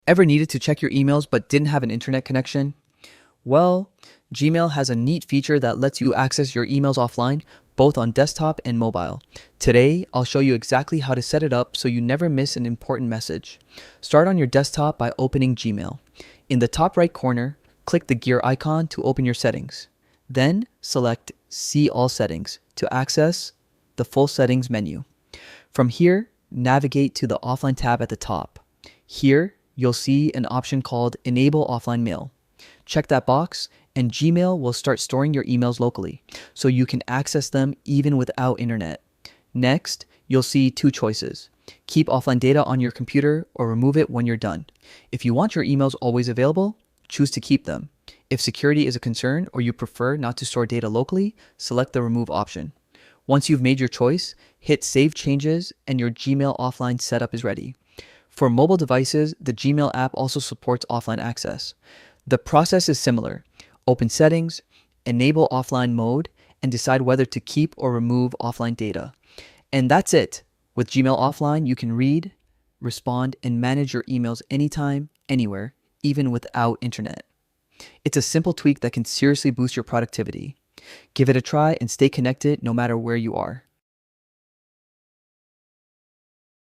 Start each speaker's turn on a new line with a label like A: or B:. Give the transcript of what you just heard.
A: Ever needed to check your emails but didn't have an internet connection? Well, Gmail has a neat feature that lets you access your emails offline, both on desktop and mobile. Today, I'll show you exactly how to set it up so you never miss an important message. Start on your desktop by opening Gmail. In the top right corner, click the gear icon to open your settings. Then, select See All Settings to access the full settings menu. From here, navigate to the Offline tab at the top. Here, you'll see an option called Enable Offline Mail. Check that box, and Gmail will start storing your emails locally, so you can access them even without internet. Next, you'll see two choices. Keep offline data on your computer or remove it when you're done. If you want your emails always available, choose to keep them. If security is a concern or you prefer not to store data locally, select the remove option. Once you've made your choice, hit Save Changes and your Gmail offline setup is ready. For mobile devices, the Gmail app also supports offline access. The process is similar. Open Settings, enable offline mode, and decide whether to keep or remove offline data. And that's it. With Gmail Offline, you can read, respond, and manage your emails anytime, anywhere, even without internet. It's a simple tweak that can seriously boost your productivity. Give it a try and stay connected no matter where you are.